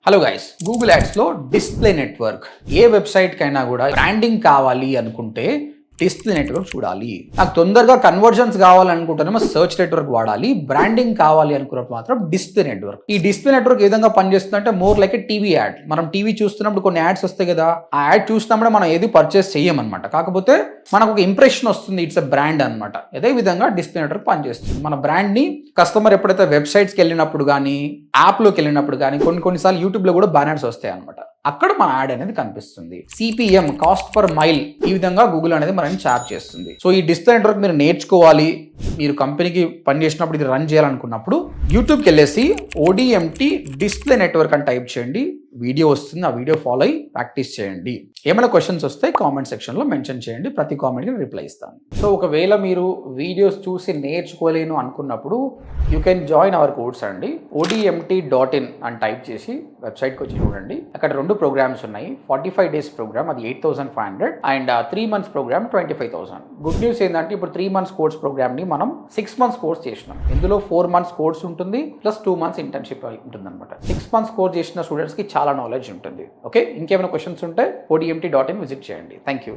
Hello guys, Google యాడ్స్లో display network ఏ వెబ్సైట్కైనా కూడా బ్రాండింగ్ కావాలి అనుకుంటే డిస్ప్లే నెట్వర్క్ చూడాలి. నాకు తొందరగా కన్వర్జన్స్ కావాలనుకుంటేనేమో సర్చ్ నెట్వర్క్ వాడాలి. బ్రాండింగ్ కావాలి అనుకున్నప్పుడు మాత్రం డిస్ప్లే నెట్వర్క్. ఈ డిస్ప్లే నెట్వర్క్ ఏ విధంగా పనిచేస్తుందంటే మోర్ లైక్ టీవీ యాడ్. మనం టీవీ చూస్తున్నప్పుడు కొన్ని యాడ్స్ వస్తాయి కదా, ఆ యాడ్ చూసినప్పుడు మనం ఏది పర్చేస్ చెయ్యమన్నమాట. కాకపోతే మనకు ఒక ఇంప్రెషన్ వస్తుంది, ఇట్స్ ఎ బ్రాండ్ అనమాట. అదే విధంగా డిస్ప్లే నెట్వర్క్ పనిచేస్తుంది. మన బ్రాండ్ ని కస్టమర్ ఎప్పుడైతే వెబ్సైట్స్కి వెళ్ళినప్పుడు కానీ, యాప్లోకి వెళ్ళినప్పుడు కానీ, కొన్నిసార్లు యూట్యూబ్లో కూడా బ్యానర్స్ వస్తాయి అనమాట. అక్కడ మన యాడ్ అనేది కనిపిస్తుంది. సిపిఎం, కాస్ట్ పర్ మైల్, ఈ విధంగా గూగుల్ అనేది మనల్ని చార్జ్ చేస్తుంది. సో ఈ డిస్ప్లే నెట్వర్క్ మీరు నేర్చుకోవాలి, మీరు కంపెనీకి పని చేసినప్పుడు ఇది రన్ చేయాలనుకున్నప్పుడు యూట్యూబ్కి వెళ్ళేసి ఓడిఎంటి డిస్ప్లే నెట్వర్క్ అని టైప్ చేయండి. వీడియో వస్తుంది, ఆ వీడియో ఫాలో అయ్యి ప్రాక్టీస్ చేయండి. ఏమైనా క్వశ్చన్స్ వస్తే కామెంట్ సెక్షన్లో మెన్షన్ చేయండి, ప్రతి కామెంట్కి రిప్లై ఇస్తాను. సో ఒకవేళ మీరు వీడియోస్ చూసి నేర్చుకోలేను అనుకున్నప్పుడు you can join hour course అండి. odmt.in అని టైప్ చేసి వెబ్సైట్కి వచ్చి చూడండి. అక్కడ 2 ప్రోగ్రామ్స్ ఉన్నాయి. 45 days ప్రోగ్రామ్, అది 8,500, and 3 months programme 25,000. Good news ఏంటంటే ఇప్పుడు 3 months కోర్స్ ప్రోగ్రామ్ని మనం 6 months కోర్స్ చేసినాం. ఇందులో 4 months కోర్స్ ఉంటుంది, ప్లస్ 2 months ఇంటర్న్షిప్ ఉంటుంది అనమాట. 6 months కోర్స్ చేసిన స్టూడెంట్స్కి చాలా నాలెడ్జ్ ఉంటుంది. ఓకే, ఇంకేమైనా క్వశ్చన్స్ ఉంటే odmt.in విజిట్ చేయండి. Thank you.